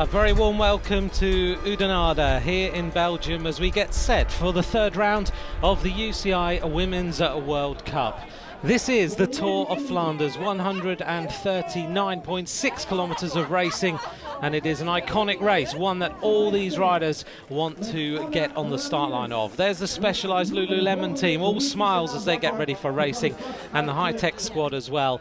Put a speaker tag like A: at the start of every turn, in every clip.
A: A very warm welcome to Oudenaarde here in Belgium as we get set for the third round of the UCI Women's World Cup. This is the Tour of Flanders, 139.6 kilometres of racing, and it is an iconic race, one that all these riders want to get on the start line of. There's the Specialized Lululemon team, all smiles as they get ready for racing, and the high-tech squad as well.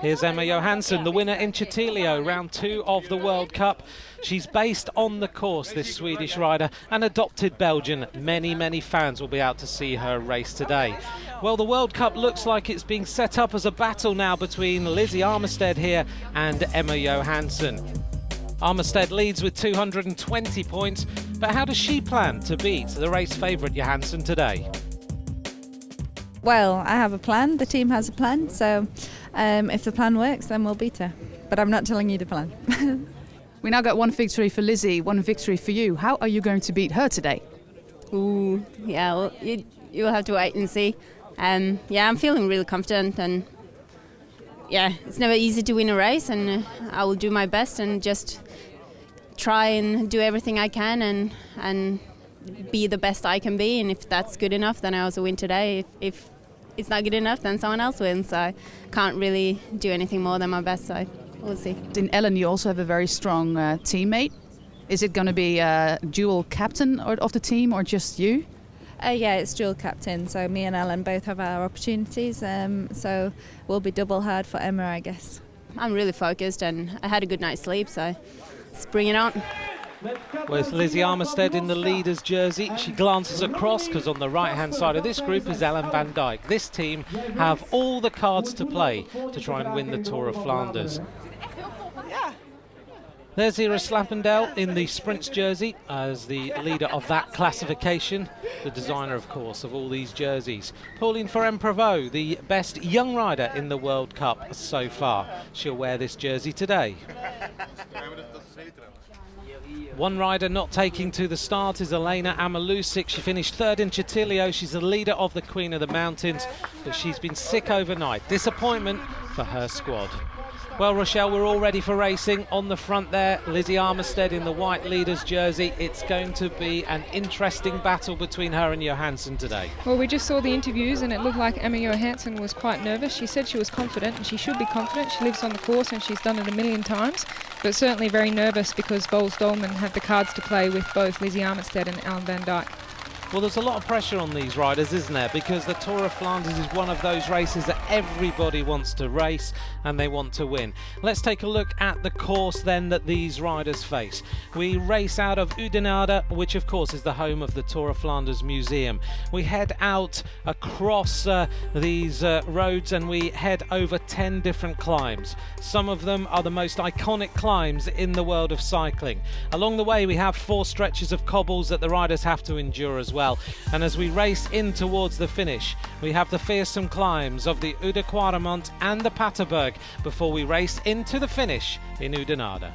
A: Here's Emma Johansson, the winner in Châtillon, round 2 of the World Cup. She's based on the course, this Swedish rider, an adopted Belgian. Many fans will be out to see her race today. Well, the World Cup looks like it's being set up as a battle now between Lizzie Armistead here and Emma Johansson. Armistead leads with 220 points, but how does she plan to beat the race favourite Johansson today?
B: Well, I have a plan, the team has a plan, so if the plan works then we'll beat her. But I'm not telling you the plan.
C: We now got one victory for Lizzie, one victory for you. How are you going to beat her today?
D: Ooh, yeah, well, you'll have to wait and see. Yeah, I'm feeling really confident, and yeah, it's never easy to win a race, and I will do my best and just try and do everything I can and be the best I can be, and if that's good enough then I also win today. If it's not good enough then someone else wins, so I can't really do anything more than my best, so we'll see.
C: In Ellen you also have a very strong teammate. Is it going to be a dual captain of the team or just you?
B: Yeah, it's dual captain, so me and Ellen both have our opportunities, so we'll be double hard for Emma, I guess.
D: I'm really focused and I had a good night's sleep, so let's bring it on.
A: With Lizzie Armistead in the leader's jersey, she glances across because on the right-hand side of this group is Ellen van Dijk. This team have all the cards to play to try and win the Tour of Flanders. There's Ira Slappendel in the sprints jersey as the leader of that classification, the designer, of course, of all these jerseys. Pauline Ferrand-Prévot, the best young rider in the World Cup so far. She'll wear this jersey today. One rider not taking to the start is Elena Amalusic. She finished third in Châtillon. She's the leader of the Queen of the Mountains, but she's been sick overnight. Disappointment for her squad. Well, Rochelle, we're all ready for racing. On the front there, Lizzie Armistead in the white leader's jersey. It's going to be an interesting battle between her and Johansson today.
E: Well, we just saw the interviews and it looked like Emma Johansson was quite nervous. She said she was confident, and she should be confident. She lives on the course and she's done it a million times, but certainly very nervous because Boels Dolman have the cards to play with both Lizzie Armistead and Ellen van Dijk.
A: Well, there's a lot of pressure on these riders, isn't there? Because the Tour of Flanders is one of those races that everybody wants to race and they want to win. Let's take a look at the course then that these riders face. We race out of Oudenaarde, which of course is the home of the Tour of Flanders Museum. We head out across these roads and we head over 10 different climbs. Some of them are the most iconic climbs in the world of cycling. Along the way we have 4 stretches of cobbles that the riders have to endure as well. And as we race in towards the finish, we have the fearsome climbs of the Oude Quaremont and the Paterberg before we race into the finish in Oudenaarde.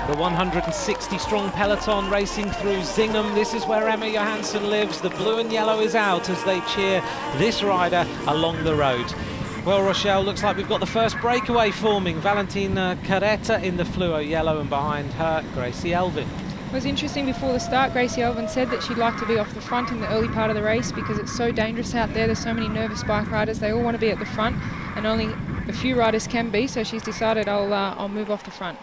A: The 160-strong peloton racing through Zingham. This is where Emma Johansson lives. The blue and yellow is out as they cheer this rider along the road. Well, Rochelle, looks like we've got the first breakaway forming. Valentina Carretta in the fluo yellow, and behind her, Gracie Elvin.
E: It was interesting before the start. Gracie Elvin said that she'd like to be off the front in the early part of the race because it's so dangerous out there. There's so many nervous bike riders. They all want to be at the front, and only a few riders can be, so she's decided I'll move off the front.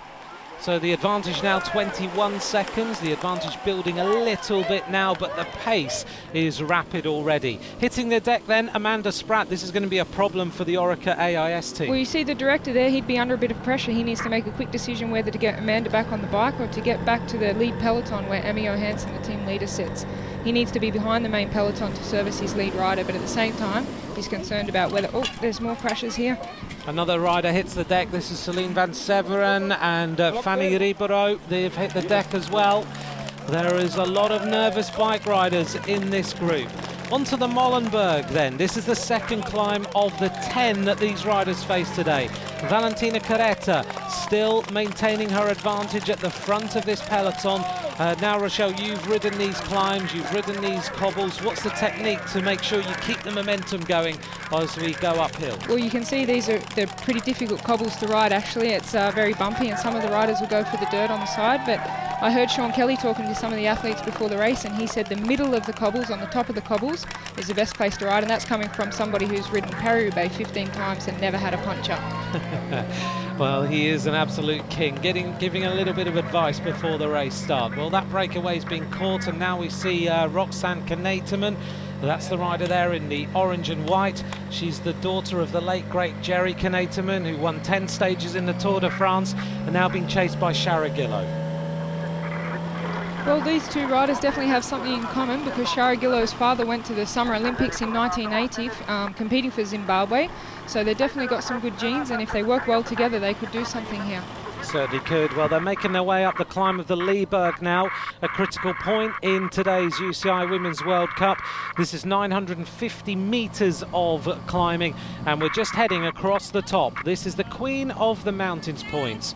A: So the advantage now 21 seconds, the advantage building a little bit now, but the pace is rapid already. Hitting the deck then, Amanda Spratt. This is going to be a problem for the Orica AIS team.
E: Well, you see the director there, he'd be under a bit of pressure. He needs to make a quick decision whether to get Amanda back on the bike or to get back to the lead peloton where Emma Johansson, the team leader, sits. He needs to be behind the main peloton to service his lead rider, but at the same time, he's concerned about whether, there's more crashes here.
A: Another rider hits the deck. This is Celine Van Severen and Fanny Ribeiro. They've hit the deck as well. There is a lot of nervous bike riders in this group. Onto the Molenberg then. This is the second climb of the 10 that these riders face today. Valentina Carretta still maintaining her advantage at the front of this peloton. Now, Rochelle, you've ridden these climbs, you've ridden these cobbles. What's the technique to make sure you keep the momentum going as we go uphill?
E: Well, you can see they're pretty difficult cobbles to ride, actually. It's very bumpy, and some of the riders will go for the dirt on the side, but I heard Sean Kelly talking to some of the athletes before the race, and he said the middle of the cobbles, on the top of the cobbles, is the best place to ride, and that's coming from somebody who's ridden Paris-Roubaix 15 times and never had a punch-up.
A: Well, he is an absolute king, giving a little bit of advice before the race start. Well, that breakaway's been caught, and now we see Roxanne Knetemann. That's the rider there in the orange and white. She's the daughter of the late great Jerry Knetemann, who won 10 stages in the Tour de France, and now being chased by Sharagillo.
E: Well, these two riders definitely have something in common, because Sharagillo's father went to the Summer Olympics in 1980, competing for Zimbabwe. So they've definitely got some good genes, and if they work well together, they could do something here.
A: Certainly could. Well, they're making their way up the climb of the Lieberg now, a critical point in today's UCI Women's World Cup. This is 950 metres of climbing, and we're just heading across the top. This is the Queen of the Mountains points.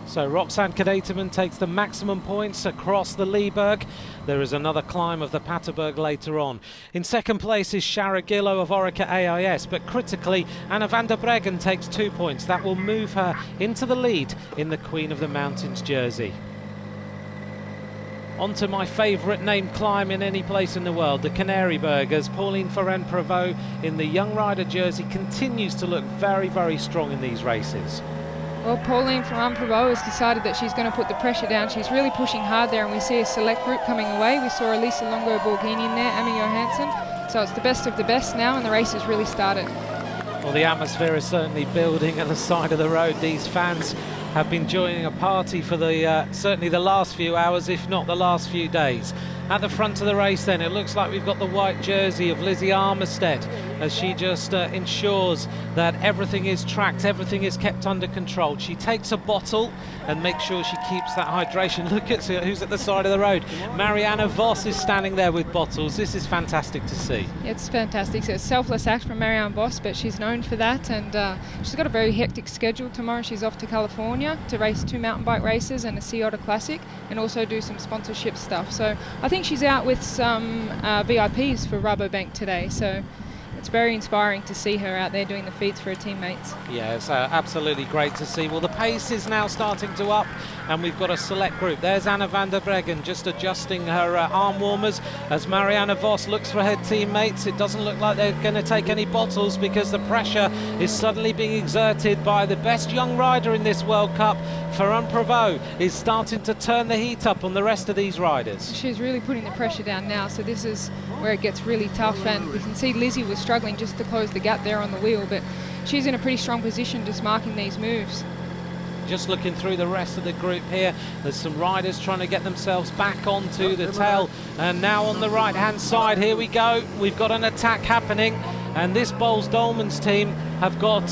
A: So Roxanne Knetemann takes the maximum points across the Lieberg. There is another climb of the Paterberg later on. In second place is Sharagillo of Orica AIS, but critically Anna van der Breggen takes 2 points. That will move her into the lead in the Queen of the Mountains jersey. On to my favourite named climb in any place in the world, the Canaryberg, as Pauline Ferrand-Prévot in the young rider jersey continues to look very, very strong in these races.
E: Well, Pauline Ferrand-Prévot has decided that she's going to put the pressure down. She's really pushing hard there, and we see a select group coming away. We saw Elisa Longo-Borghini in there, Amy Johansson. So it's the best of the best now, and the race has really started.
A: Well, the atmosphere is certainly building at the side of the road. These fans have been joining a party for the certainly the last few hours, if not the last few days. At the front of the race then, it looks like we've got the white jersey of Lizzie Armistead, as she just ensures that everything is tracked, everything is kept under control. She takes a bottle and makes sure she keeps that hydration. Look at who's at the side of the road. Marianne Vos is standing there with bottles. This is fantastic to see.
E: It's fantastic. So it's a selfless act from Marianne Vos, but she's known for that, and she's got a very hectic schedule. Tomorrow she's off to California to race 2 mountain bike races and a Sea Otter Classic, and also do some sponsorship stuff. So I think she's out with some VIPs for Rabobank today, so it's very inspiring to see her out there doing the feeds for her teammates.
A: Yeah, it's absolutely great to see. Well, the pace is now starting to up, and we've got a select group. There's Anna van der Breggen just adjusting her arm warmers as Marianne Vos looks for her teammates. It doesn't look like they're going to take any bottles, because the pressure is suddenly being exerted by the best young rider in this World Cup. Ferrand-Prévot is starting to turn the heat up on the rest of these riders.
E: She's really putting the pressure down now, so this is where it gets really tough, and we can see Lizzie was struggling just to close the gap there on the wheel, but she's in a pretty strong position just marking these moves.
A: Just looking through the rest of the group here, there's some riders trying to get themselves back onto the tail, and now on the right hand side, here we go, we've got an attack happening, and this Boels-Dolmans team have got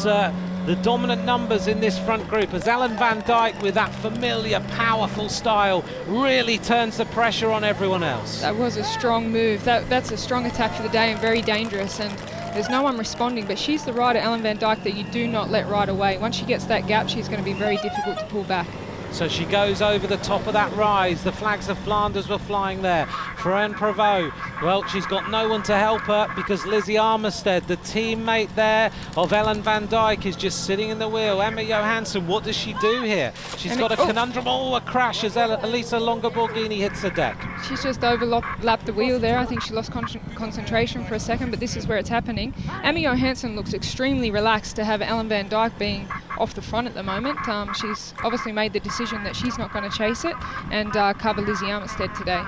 A: the dominant numbers in this front group, as Ellen van Dijk, with that familiar powerful style, really turns the pressure on everyone else.
E: That was a strong move. That's a strong attack for the day, and very dangerous, and there's no one responding, but she's the rider, Ellen van Dijk, that you do not let ride away. Once she gets that gap, she's going to be very difficult to pull back.
A: So she goes over the top of that rise. The flags of Flanders were flying there. Ferrand-Prévot, well, she's got no one to help her, because Lizzie Armistead, the teammate there of Ellen van Dijk, is just sitting in the wheel. Emma Johansson, what does she do here? She's got a conundrum. Oh, a crash as Elisa Longo-Borghini hits the deck.
E: She's just overlapped the wheel there. I think she lost concentration for a second, but this is where it's happening. Emma Johansson looks extremely relaxed to have Ellen van Dijk being off the front at the moment. She's obviously made the decision that she's not going to chase it and cover Lizzie Armistead today.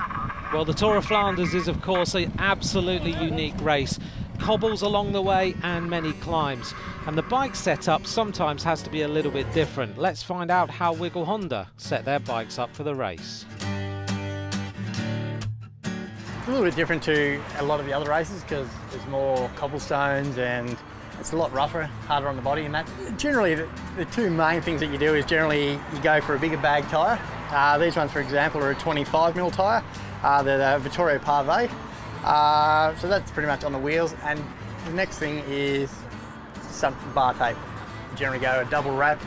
A: Well, the Tour of Flanders is, of course, an absolutely unique race. Cobbles along the way and many climbs. And the bike setup sometimes has to be a little bit different. Let's find out how Wiggle Honda set their bikes up for the race.
F: It's a little bit different to a lot of the other races, because there's more cobblestones and it's a lot rougher, harder on the body and that. Generally, the two main things that you do is generally you go for a bigger bag tyre. These ones, for example, are a 25mm tyre. They're the Vittorio Pave. So that's pretty much on the wheels. And the next thing is some bar tape. You generally go a double wrap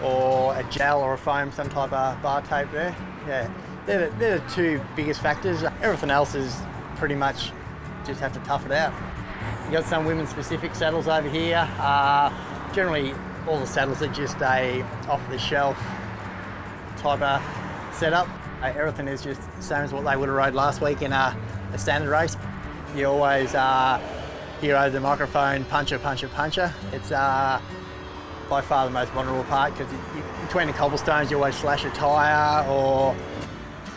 F: or a gel or a foam, some type of bar tape there. Yeah, they're the two biggest factors. Everything else is pretty much just have to tough it out. You got some women specific saddles over here. Generally all the saddles are just a off the shelf type of setup. Everything is just the same as what they would have rode last week in a standard race. You always hear over the microphone, puncher, puncher, puncher. It's by far the most vulnerable part because between the cobblestones you always slash a tyre or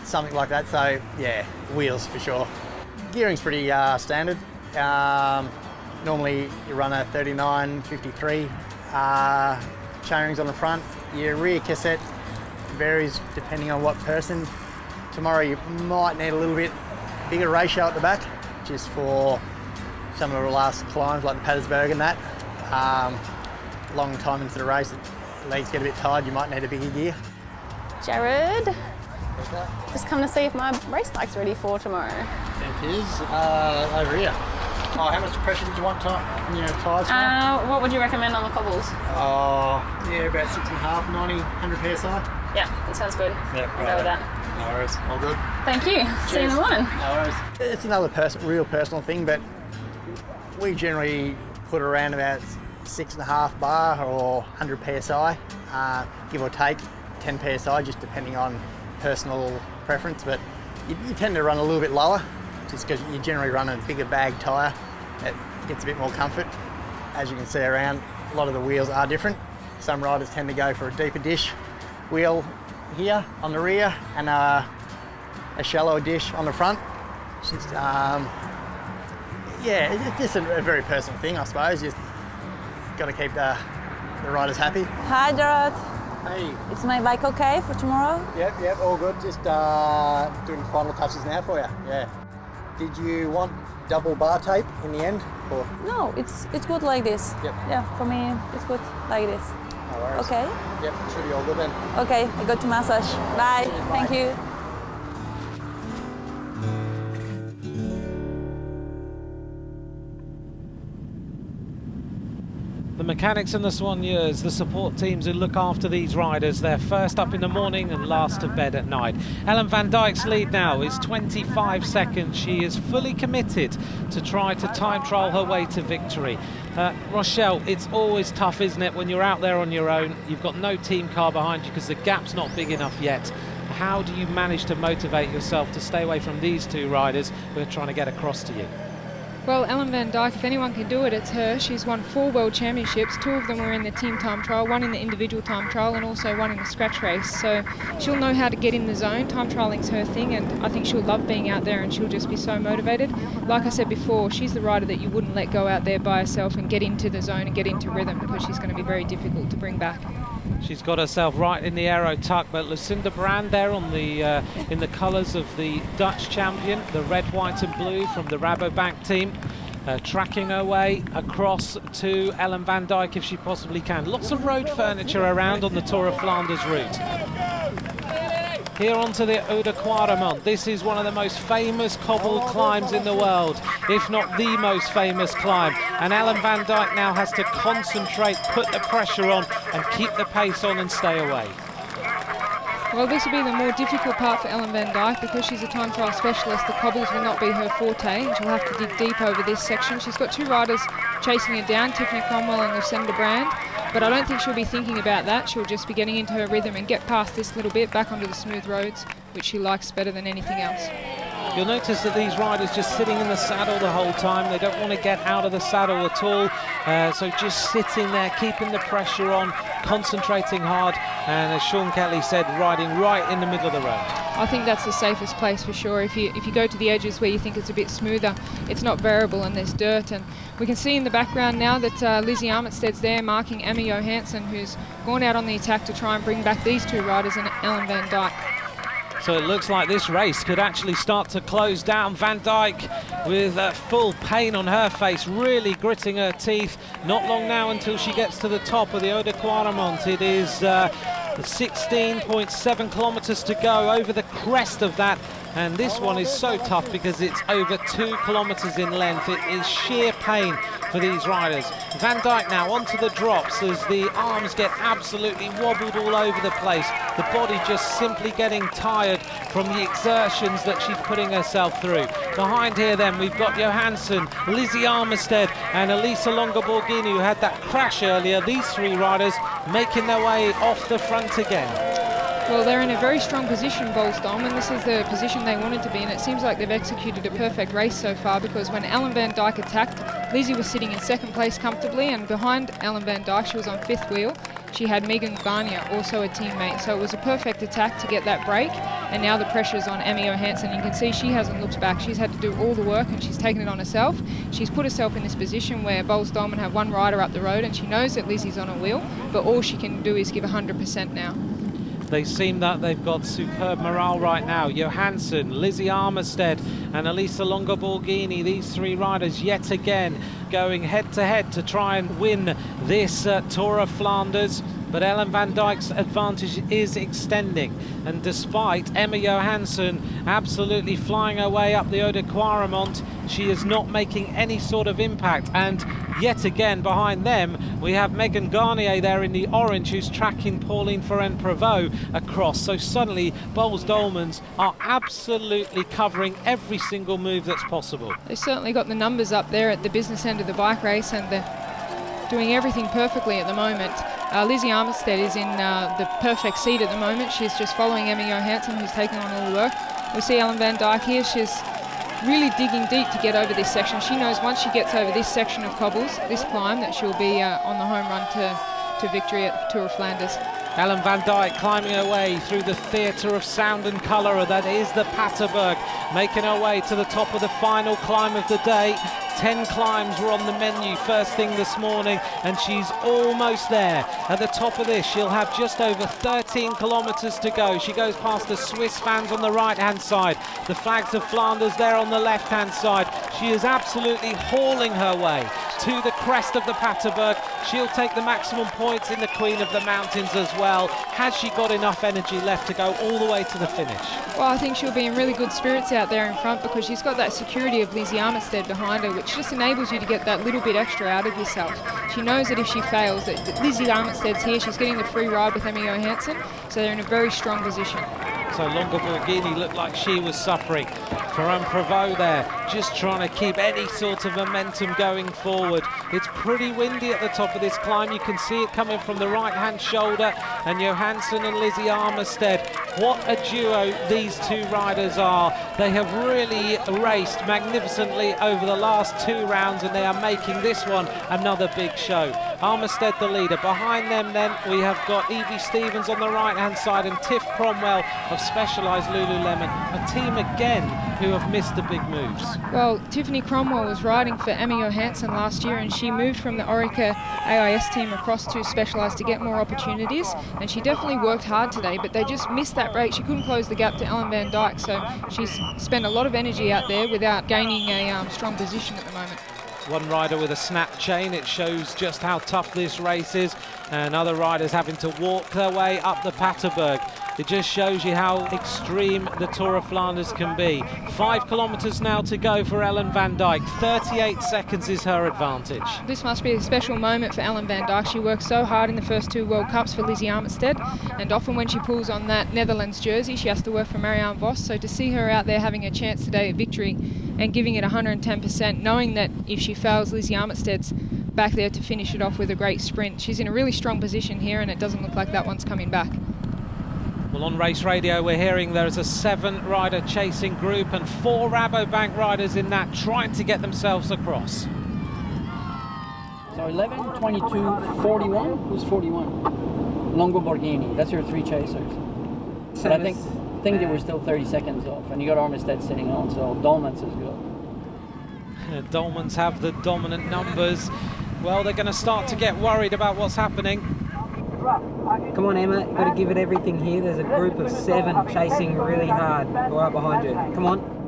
F: something like that. So yeah, wheels for sure. Gearing's pretty standard. Normally you run a 39, 53 chainrings on the front. Your rear cassette varies depending on what person. Tomorrow you might need a little bit bigger ratio at the back, just for some of the last climbs like the Pattersburg and that. Long time into the race, the legs get a bit tired, you might need a bigger gear.
G: Jared, just come to see if my race bike's ready for tomorrow.
F: It is over here. Oh, how much pressure did you want on your tyres?
G: What would you recommend on the cobbles?
F: Oh, yeah, about 6.5, 90, 100 PSI.
G: Yeah, that sounds good.
F: Yeah,
G: I'll go with that.
F: No worries, all good.
G: Thank you.
F: Cheers.
G: See you in the morning.
F: No worries. It's another real personal thing, but we generally put around about 6.5 bar or 100 PSI, give or take 10 PSI, just depending on personal preference. But you tend to run a little bit lower, just because you generally run a bigger bag tyre. It gets a bit more comfort. As you can see around, a lot of the wheels are different. Some riders tend to go for a deeper dish wheel here on the rear and a shallower dish on the front. It's just, yeah, it's just a very personal thing, I suppose. Just got to keep the riders happy.
H: Hi, Jared.
F: Hey.
H: Is my bike okay for tomorrow?
F: Yep, all good. Just doing final touches now for you. Yeah. Did you want double bar tape in the end? Or?
H: No, it's good like this.
F: Yep.
H: Yeah, for me it's good like this.
F: No worries.
H: Okay.
F: Yep, should be all good then.
H: Okay, I go to massage. Bye.
F: Cheers,
H: Thank
F: bye.
H: you.
A: The mechanics and the soigneurs, the support teams who look after these riders, they're first up in the morning and last to bed at night. Ellen van Dijk's lead now is 25 seconds. She is fully committed to try to time trial her way to victory. Rochelle, it's always tough, isn't it, when you're out there on your own? You've got no team car behind you because the gap's not big enough yet. How do you manage to motivate yourself to stay away from these two riders who are trying to get across to you?
E: Well, Ellen van Dijk, if anyone can do it, it's her. She's won 4 world championships. 2 of them were in the team time trial, 1 in the individual time trial, and also 1 in the scratch race. So she'll know how to get in the zone. Time trialing's her thing, and I think she'll love being out there, and she'll just be so motivated. Like I said before, she's the rider that you wouldn't let go out there by herself and get into the zone and get into rhythm, because she's going to be very difficult to bring back.
A: She's got herself right in the aero tuck, but Lucinda Brand there on the in the colours of the Dutch champion, the red, white and blue from the Rabobank team. Tracking her way across to Ellen van Dijk if she possibly can. Lots of road furniture around on the Tour of Flanders route. Here onto the Oudenaarde. This is one of the most famous cobble climbs in the world, if not the most famous climb. And Ellen van Dijk now has to concentrate, put the pressure on and keep the pace on and stay away.
E: Well, this will be the more difficult part for Ellen van Dijk because she's a time trial specialist. The cobbles will not be her forte, and she'll have to dig deep over this section. She's got 2 riders chasing her down, Tiffany Cromwell and Lucinda Brand, but I don't think she'll be thinking about that. She'll just be getting into her rhythm and get past this little bit back onto the smooth roads, which she likes better than anything else.
A: You'll notice that these riders just sitting in the saddle the whole time. They don't want to get out of the saddle at all. So just sitting there, keeping the pressure on, concentrating hard, and as Sean Kelly said, riding right in the middle of the road.
E: I think that's the safest place for sure. If you go to the edges where you think it's a bit smoother, it's not variable and there's dirt. And we can see in the background now that Lizzie Armitstead's there marking Emmy Johansson, who's gone out on the attack to try and bring back these 2 riders and Ellen van Dijk.
A: So it looks like this race could actually start to close down. Van Dijk with full pain on her face, really gritting her teeth. Not long now until she gets to the top of the Oudenaarde. It is 16.7 kilometres to go over the crest of that And this one is so tough because it's over 2 kilometres in length. It is sheer pain for these riders. Van Dijk now onto the drops as the arms get absolutely wobbled all over the place. The body just simply getting tired from the exertions that she's putting herself through. Behind here then we've got Johansson, Lizzie Armistead and Elisa Longa-Borghini, who had that crash earlier. These 3 riders making their way off the front again.
E: Well, they're in a very strong position, Bolsdom, and this is the position they wanted to be in. It seems like they've executed a perfect race so far, because when Ellen Van Dijk attacked, Lizzie was sitting in 2nd place comfortably, and behind Ellen Van Dijk, she was on 5th wheel. She had Megan Garnier, also a teammate, so it was a perfect attack to get that break, and now the pressure's on Emmy Johansson. You can see she hasn't looked back. She's had to do all the work, and she's taken it on herself. She's put herself in this position where Bolsdom have one rider up the road, and she knows that Lizzie's on a wheel, but all she can do is give 100% now.
A: They seem that they've got superb morale right now. Johansson, Lizzie Armistead and Elisa Longa-Borghini, these 3 riders yet again going head-to-head to try and win this Tour of Flanders. But Ellen Van Dijk's advantage is extending, and despite Emma Johansson absolutely flying her way up the Oudenaarde, she is not making any sort of impact. And yet again behind them we have Megan Garnier there in the orange, who's tracking Pauline Ferrand-Prévot across. So suddenly Boels Dolmans are absolutely covering every single move that's possible.
E: They've certainly got the numbers up there at the business end of the bike race, and they're doing everything perfectly at the moment. Lizzie Armistead is in the perfect seat at the moment. She's just following Emma Johansson, who's taking on all the work. We see Ellen Van Dijk here. She's really digging deep to get over this section. She knows once she gets over this section of cobbles, this climb, that she'll be on the home run to victory at Tour of Flanders.
A: Ellen Van Dijk climbing her way through the theatre of sound and colour that is the Paterberg, making her way to the top of the final climb of the day. 10 climbs were on the menu first thing this morning, and she's almost there. At the top of this, she'll have just over 13 kilometres to go. She goes past the Swiss fans on the right-hand side, the flags of Flanders there on the left-hand side. She is absolutely hauling her way to the crest of the Paterberg. She'll take the maximum points in the Queen of the Mountains as well. Has she got enough energy left to go all the way to the finish?
E: Well, I think she'll be in really good spirits out there in front, because she's got that security of Lizzie Armistead behind her, which just enables you to get that little bit extra out of yourself. She knows that if she fails, that Lizzie Armistead's here. She's getting the free ride with Emmy Johansson, so they're in a very strong position.
A: So Longa-Borghini looked like she was suffering. Ferrand-Prévot there, just trying to keep any sort of momentum going forward. It's pretty windy at the top of this climb. You can see it coming from the right-hand shoulder. And Johansson and Lizzie Armistead, what a duo these 2 riders are. They have really raced magnificently over the last 2 rounds, and they are making this one another big show. Armistead the leader. Behind them then we have got Evie Stevens on the right-hand side and Tiff Cromwell of Specialized Lululemon, a team again who have missed the big moves.
E: Well, Tiffany Cromwell was riding for Emmy Johansson last year, and she moved from the Orica AIS team across to Specialized to get more opportunities, and she definitely worked hard today, but they just missed that break. She couldn't close the gap to Ellen Van Dijk, so she's spent a lot of energy out there without gaining a strong position at the moment.
A: One rider with a snap chain. It shows just how tough this race is, and other riders having to walk their way up the Paterberg. It just shows you how extreme the Tour of Flanders can be. 5 kilometres now to go for Ellen Van Dijk. 38 seconds is her advantage.
E: This must be a special moment for Ellen Van Dijk. She worked so hard in the first 2 World Cups for Lizzie Armistead, and often when she pulls on that Netherlands jersey, she has to work for Marianne Vos. So to see her out there having a chance today at victory and giving it 110%, knowing that if she fails, Lizzie Armistead's back there to finish it off with a great sprint. She's in a really strong position here, and it doesn't look like that one's coming back.
A: Well, on race radio we're hearing there is a 7-rider chasing group and 4 Rabobank riders in that trying to get themselves across.
I: So 11, 22, 41. Who's 41? Longa-Borghini. That's your 3 chasers. But I think they were still 30 seconds off, and you got Armistead sitting on, so Dolmans is good.
A: Dolmans have the dominant numbers. Well, they're going to start to get worried about what's happening.
J: Come on, Emma, got to give it everything here. There's a group of 7 chasing really hard right behind you. Come on.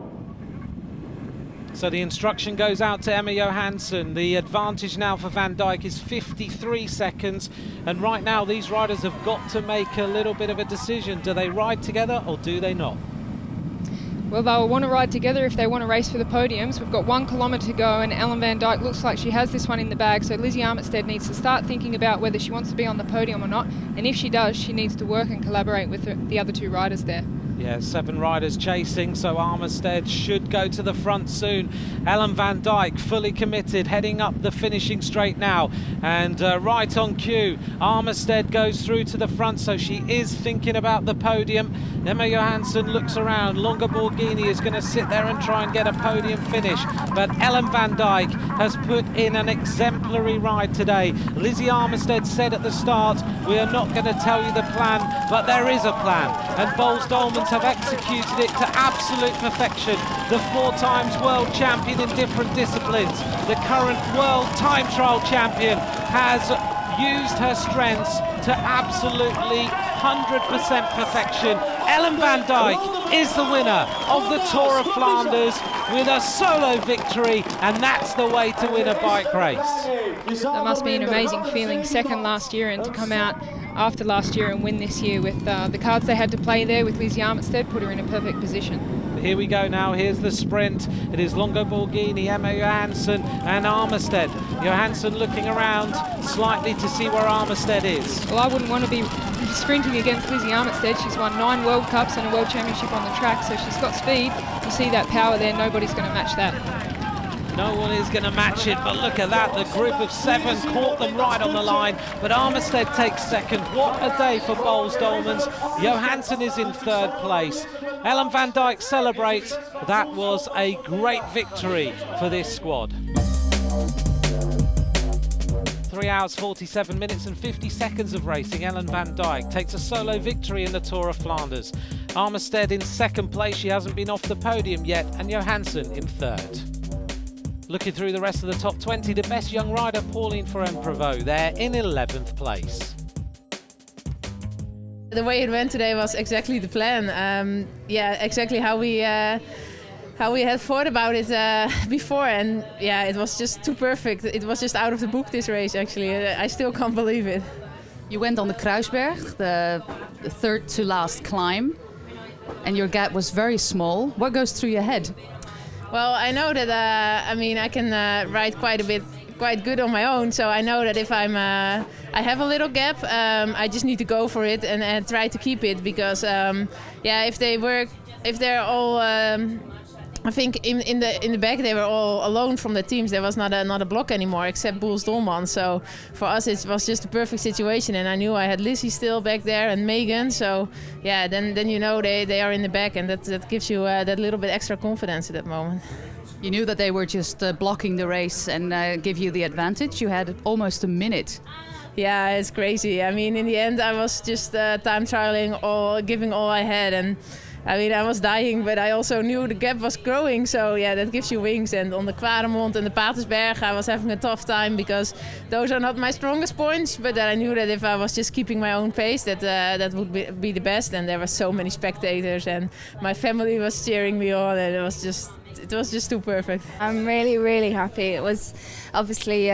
A: So the instruction goes out to Emma Johansson. The advantage now for Van Dijk is 53 seconds. And right now these riders have got to make a little bit of a decision. Do they ride together or do they not?
E: Well, they'll want to ride together if they want to race for the podiums. We've got 1 kilometre to go, and Ellen van Dijk looks like she has this one in the bag, so Lizzie Armitstead needs to start thinking about whether she wants to be on the podium or not, and if she does, she needs to work and collaborate with the other 2 riders there.
A: Yeah, 7 riders chasing, so Armitstead should go to the front soon. Ellen van Dijk fully committed, heading up the finishing straight now, and right on cue, Armitstead goes through to the front, so she is thinking about the podium. Emma Johansson looks around. Longa Borghini is going to sit there and try and get a podium finish, but Ellen van Dijk has put in an exemplary ride today. Lizzie Armitstead said at the start, we are not going to tell you the plan, but there is a plan, and Boels Dolmans have executed it to absolute perfection. The 4 times world champion in different disciplines, the current world time trial champion, has used her strengths to absolutely 100% perfection. Ellen van Dijk is the winner of the Tour of Flanders with a solo victory, and that's the way to win a bike race.
E: That must be an amazing feeling, second last year, and to come out after last year and win this year with the cards they had to play there with Lizzie Armitstead put her in a perfect position.
A: Here we go now, here's the sprint. It is Longa Borghini, Emma Johansson and Armitstead. Johansson looking around slightly to see where Armitstead is.
E: Well, I wouldn't want to be sprinting against Lizzie Armitstead. She's won 9 World Cups and a World Championship on the track, so she's got speed. You see that power there, nobody's going to match that.
A: No one is going to match it, but look at that, the group of 7 caught them right on the line, but Armitstead takes second. What a day for Boels Dolmans. Johansson is in 3rd place. Ellen van Dijk celebrates. That was a great victory for this squad. 3 hours, 47 minutes and 50 seconds of racing. Ellen van Dijk takes a solo victory in the Tour of Flanders. Armitstead in 2nd place, she hasn't been off the podium yet, and Johansson in 3rd. Looking through the rest of the top 20, the best young rider, Pauline Ferrand-Prévot, there in 11th place.
K: The way it went today was exactly the plan. Yeah, exactly how we had thought about it before, and yeah, it was just too perfect. It was just out of the book, this race, actually. I still can't believe it.
C: You went on the Kruisberg, the 3rd to last climb, and your gap was very small. What goes through your head?
K: Well, I know that I can ride quite good on my own. So I know that if I have a little gap, I just need to go for it and try to keep it, because yeah, if they're all. I think in the back they were all alone from the teams. There was not a block anymore except Boels Dolmans. So for us it was just a perfect situation, and I knew I had Lizzie still back there and Megan. So yeah, then you know they are in the back, and that gives you that little bit extra confidence at that moment.
C: You knew that they were just blocking the race and give you the advantage. You had almost a minute.
K: Yeah, it's crazy. I mean, in the end I was just time trialing, giving all I had, and I mean, I was dying, but I also knew the gap was growing, so yeah, that gives you wings. And on the Quaremont and the Patersberg, I was having a tough time because those are not my strongest points, but I knew that if I was just keeping my own pace, that would be the best. And there were so many spectators, and my family was cheering me on, and it was just too perfect.
D: I'm really, really happy. It was obviously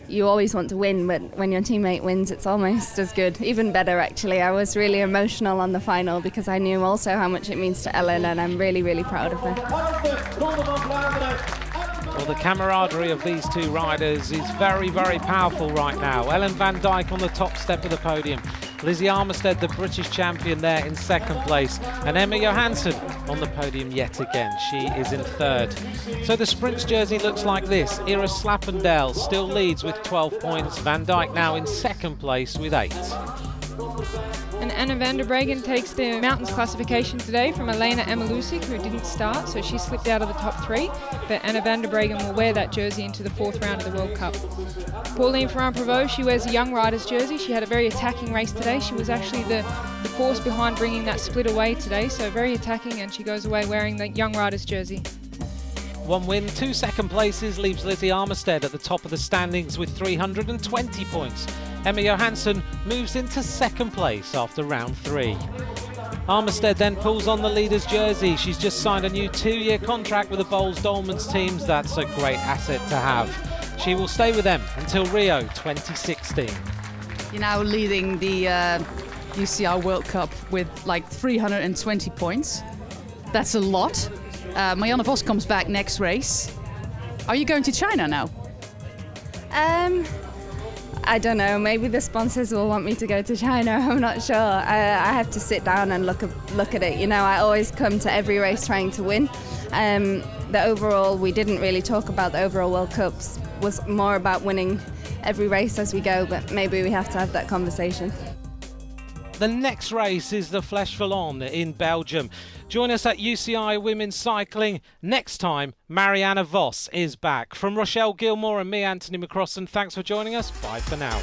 D: you always want to win, but when your teammate wins, it's almost as good, even better actually. I was really emotional on the final because I knew also how much it means to Ellen, and I'm really, really proud of her.
A: Well, the camaraderie of these 2 riders is very, very powerful right now. Ellen van Dijk on the top step of the podium. Lizzie Armitstead, the British champion, there in 2nd place. And Emma Johansson on the podium yet again. She is in 3rd. So the sprints jersey looks like this. Iris Slappendale still leads with 12 points. Van Dijk now in 2nd place with 8.
E: And Anna van der Breggen takes the mountains classification today from Elena Emalusik, who didn't start, so she slipped out of the top 3. But Anna van der Breggen will wear that jersey into the 4th round of the World Cup. Pauline Ferrand-Prévot, she wears a young rider's jersey. She had a very attacking race today. She was actually the force behind bringing that split away today, so very attacking, and she goes away wearing the young rider's jersey.
A: 1 win, 2 second places leaves Lizzie Armitstead at the top of the standings with 320 points. Emma Johansson moves into 2nd place after round 3. Armitstead then pulls on the leader's jersey. She's just signed a new 2-year contract with the Boels Dolmans teams. That's a great asset to have. She will stay with them until Rio 2016.
C: You're now leading the UCI World Cup with like 320 points. That's a lot. Marianne Vos comes back next race. Are you going to China now?
B: I don't know. Maybe the sponsors will want me to go to China. I'm not sure. I have to sit down and look at it. You know, I always come to every race trying to win. The overall, we didn't really talk about the overall World Cups. Was more about winning every race as we go. But maybe we have to have that conversation.
A: The next race is the Flèche Wallonne in Belgium. Join us at UCI Women's Cycling next time. Marianne Vos is back. From Rochelle Gilmore and me, Anthony McCrossan, thanks for joining us. Bye for now.